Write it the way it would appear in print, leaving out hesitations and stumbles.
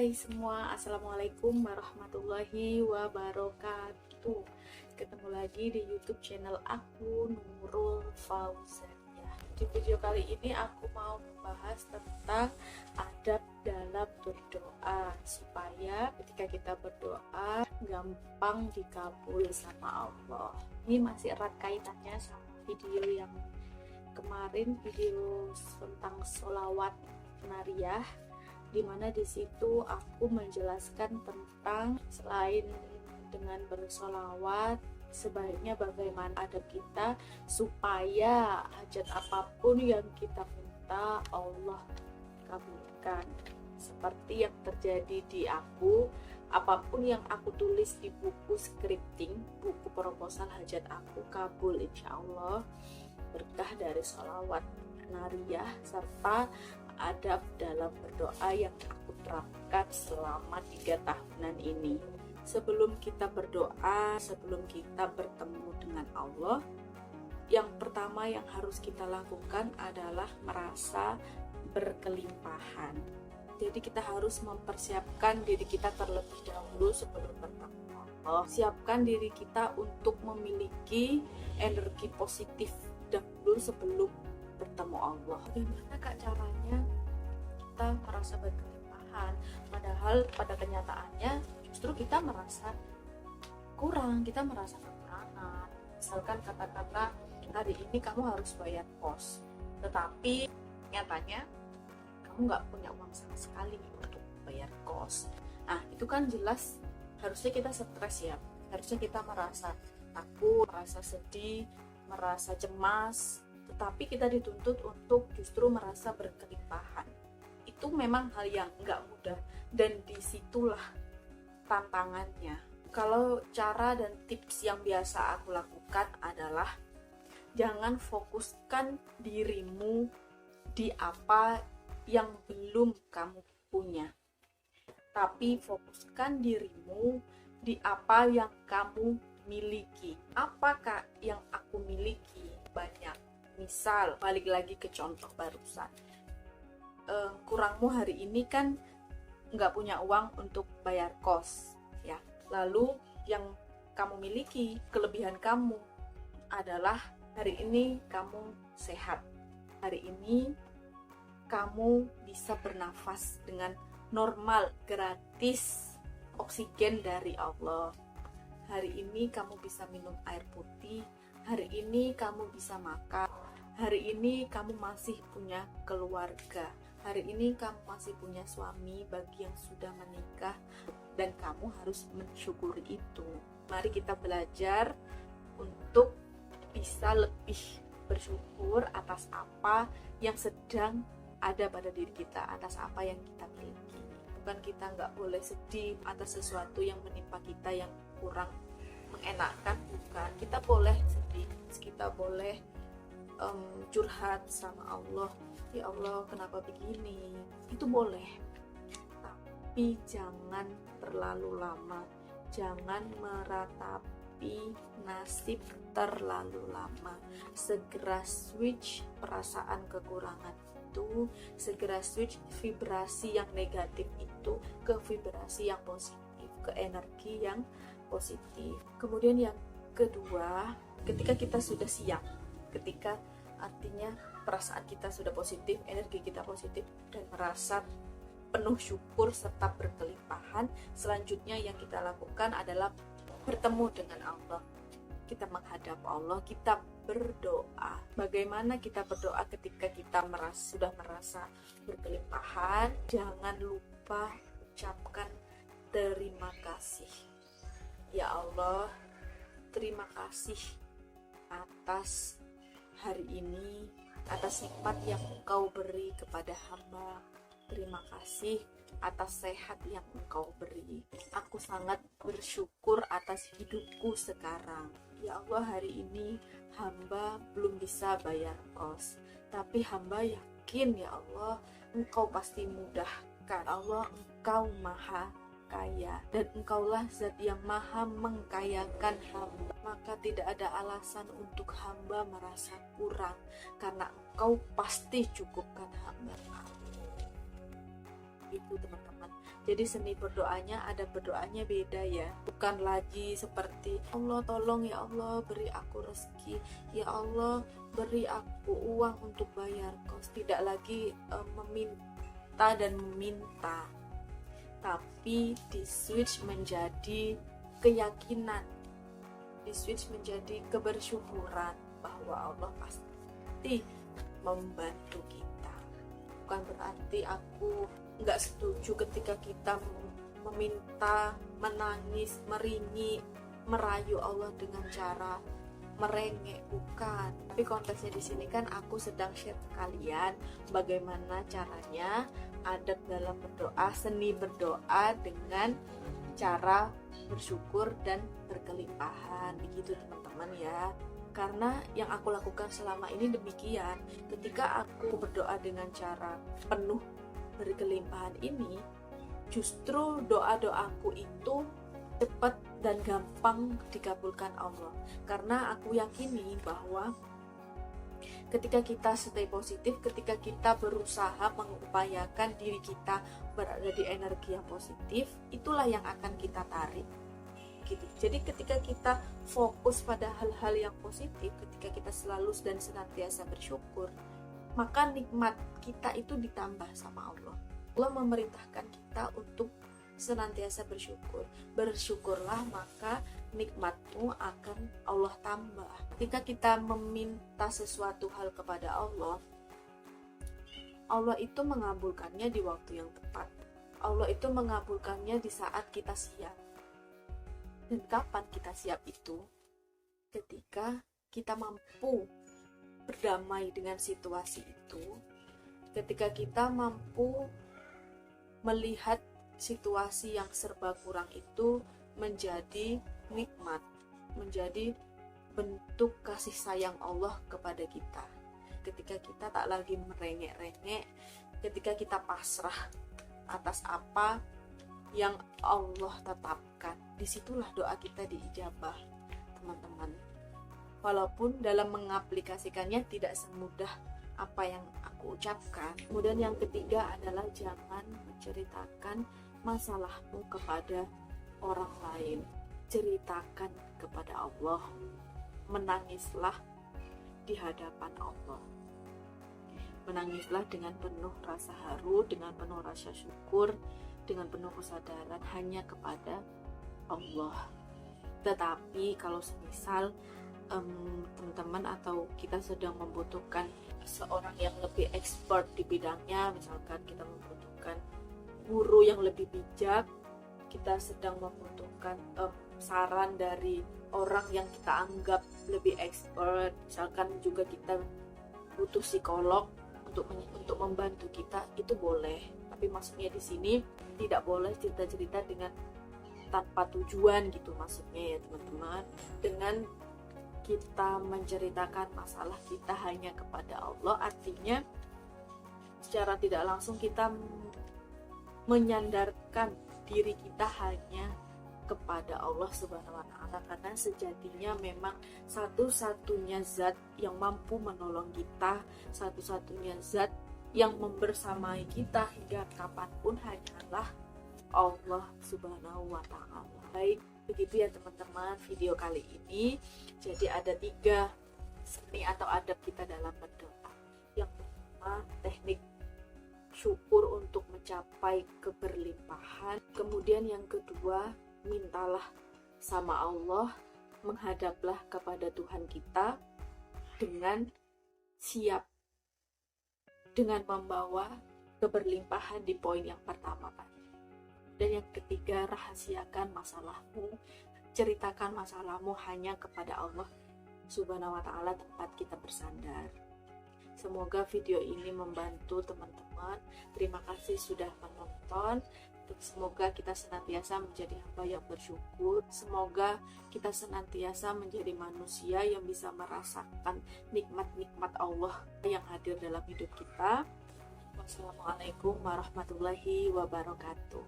Hai semua, Assalamualaikum warahmatullahi wabarakatuh. Ketemu lagi di YouTube channel aku, Nurul Fauzania. Di video kali ini aku mau membahas tentang adab dalam berdoa, supaya ketika kita berdoa gampang dikabul sama Allah. Ini masih erat kaitannya sama video yang kemarin, video tentang sholawat nariyah, dimana di situ aku menjelaskan tentang selain dengan bersolawat, sebaiknya bagaimana adab kita supaya hajat apapun yang kita minta Allah kabulkan. Seperti yang terjadi di aku, apapun yang aku tulis di buku scripting, buku proposal hajat aku kabul insya Allah, berkah dari sholawat nariyah serta adab dalam berdoa yang aku terapkan selama 3 tahunan ini. Sebelum kita berdoa, sebelum kita bertemu dengan Allah, yang pertama yang harus kita lakukan adalah merasa berkelimpahan. Jadi kita harus mempersiapkan diri kita terlebih dahulu sebelum bertemu Allah. Siapkan diri kita untuk memiliki energi positif dahulu sebelum bertemu Allah. Bagaimana kak caranya kita merasa berkelimpahan, padahal pada kenyataannya justru kita merasa kurang, kita merasa kekurangan. Misalkan kata-kata hari ini kamu harus bayar kos, tetapi nyatanya kamu nggak punya uang sama sekali untuk bayar kos. Nah itu kan jelas harusnya kita stres ya, harusnya kita merasa takut, merasa sedih, merasa cemas, tetapi kita dituntut untuk justru merasa berkelimpahan. Itu memang hal yang nggak mudah, dan disitulah tantangannya. Kalau cara dan tips yang biasa aku lakukan adalah jangan fokuskan dirimu di apa yang belum kamu punya, tapi fokuskan dirimu di apa yang kamu miliki. Apakah yang aku miliki? Banyak. Misal, balik lagi ke contoh barusan, kurangmu hari ini kan nggak punya uang untuk bayar kos ya. Lalu yang kamu miliki, kelebihan kamu adalah hari ini kamu sehat, hari ini kamu bisa bernafas dengan normal, gratis, oksigen dari Allah. Hari ini kamu bisa minum air putih, hari ini kamu bisa makan, hari ini kamu masih punya keluarga, hari ini kamu masih punya suami bagi yang sudah menikah, dan kamu harus mensyukuri itu. Mari kita belajar untuk bisa lebih bersyukur atas apa yang sedang ada pada diri kita, atas apa yang kita miliki. Bukan kita nggak boleh sedih atas sesuatu yang menimpa kita yang kurang mengenakan, bukan. Kita boleh sedih, kita boleh curhat sama Allah, ya Allah kenapa begini, itu boleh, tapi jangan terlalu lama, jangan meratapi nasib terlalu lama. Segera switch perasaan kekurangan itu, segera switch vibrasi yang negatif itu ke vibrasi yang positif, ke energi yang positif. Kemudian yang kedua, ketika kita sudah siap, ketika artinya perasaan kita sudah positif, energi kita positif, dan merasa penuh syukur serta berkelimpahan, selanjutnya yang kita lakukan adalah bertemu dengan Allah. Kita menghadap Allah, kita berdoa. Bagaimana kita berdoa ketika kita sudah merasa berkelimpahan? Jangan lupa ucapkan terima kasih. Ya Allah, terima kasih atas hari ini, atas nikmat yang Engkau beri kepada hamba. Terima kasih atas sehat yang Engkau beri. Aku sangat bersyukur atas hidupku sekarang. Ya Allah, hari ini hamba belum bisa bayar kos, tapi hamba yakin ya Allah, Engkau pasti mudahkan. Allah, Engkau maha kaya, dan Engkaulah zat yang maha mengkayakan hamba. Maka tidak ada alasan untuk hamba merasa kurang, karena Engkau pasti cukupkan hamba. itu teman-teman. Jadi seni berdoanya ada berdoanya beda ya, bukan lagi seperti Allah tolong ya Allah beri aku rezeki, ya Allah beri aku uang untuk bayar kos. Tidak lagi meminta dan meminta, tapi di switch menjadi keyakinan, di switch menjadi kebersyukuran bahwa Allah pasti membantu kita. Bukan berarti aku nggak setuju ketika kita meminta, menangis, meringis, merayu Allah dengan cara merengek, bukan. Tapi konteksnya di sini kan aku sedang share ke kalian bagaimana caranya adab dalam berdoa, seni berdoa dengan cara bersyukur dan berkelimpahan, begitu teman-teman ya. Karena yang aku lakukan selama ini demikian. Ketika aku berdoa dengan cara penuh berkelimpahan ini, justru doa-doaku itu cepat dan gampang dikabulkan Allah. Karena aku yakini bahwa ketika kita stay positif, ketika kita berusaha mengupayakan diri kita berada di energi yang positif, itulah yang akan kita tarik gitu. Jadi ketika kita fokus pada hal-hal yang positif, ketika kita selalu dan senantiasa bersyukur, maka nikmat kita itu ditambah sama Allah. Allah memerintahkan kita untuk senantiasa bersyukur. Bersyukurlah maka nikmatmu akan Allah tambah. Ketika kita meminta sesuatu hal kepada Allah, Allah itu mengabulkannya di waktu yang tepat. Allah itu mengabulkannya di saat kita siap. Dan kapan kita siap itu? Ketika kita mampu berdamai dengan situasi itu, ketika kita mampu melihat situasi yang serba kurang itu menjadi nikmat, menjadi bentuk kasih sayang Allah kepada kita. Ketika kita tak lagi merengek-rengek, ketika kita pasrah atas apa yang Allah tetapkan, disitulah doa kita diijabah, teman-teman. Walaupun dalam mengaplikasikannya tidak semudah apa yang aku ucapkan. Kemudian yang ketiga adalah jangan menceritakan masalahmu kepada orang lain. Ceritakan kepada Allah. Menangislah di hadapan Allah. Menangislah dengan penuh rasa haru, dengan penuh rasa syukur, dengan penuh kesadaran hanya kepada Allah. Tetapi kalau semisal teman-teman atau kita sedang membutuhkan seorang yang lebih expert di bidangnya, misalkan kita membutuhkan guru yang lebih bijak, kita sedang membutuhkan saran dari orang yang kita anggap lebih expert, misalkan juga kita butuh psikolog untuk membantu kita, itu boleh. Tapi maksudnya di sini tidak boleh cerita-cerita dengan tanpa tujuan gitu, maksudnya ya teman-teman. Dengan kita menceritakan masalah kita hanya kepada Allah, artinya secara tidak langsung kita menyandarkan diri kita hanya kepada Allah Subhanahu wa Ta'ala, karena sejatinya memang satu-satunya zat yang mampu menolong kita, satu-satunya zat yang membersamai kita hingga kapanpun hanyalah Allah Subhanahu wa Ta'ala. Baik, begitu ya teman-teman video kali ini. Jadi ada 3 seni atau adab kita dalam berdoa. Yang pertama, teknik syukur untuk mencapai keberlimpahan. Kemudian yang kedua, mintalah sama Allah, menghadaplah kepada Tuhan kita dengan siap, dengan membawa keberlimpahan di poin yang pertama tadi. Dan yang ketiga, rahasiakan masalahmu, ceritakan masalahmu hanya kepada Allah Subhanahu wa Ta'ala, tempat kita bersandar. Semoga video ini membantu teman-teman. Terima kasih sudah menonton. Semoga kita senantiasa menjadi hamba yang bersyukur. Semoga kita senantiasa menjadi manusia yang bisa merasakan nikmat-nikmat Allah yang hadir dalam hidup kita. Wassalamualaikum warahmatullahi wabarakatuh.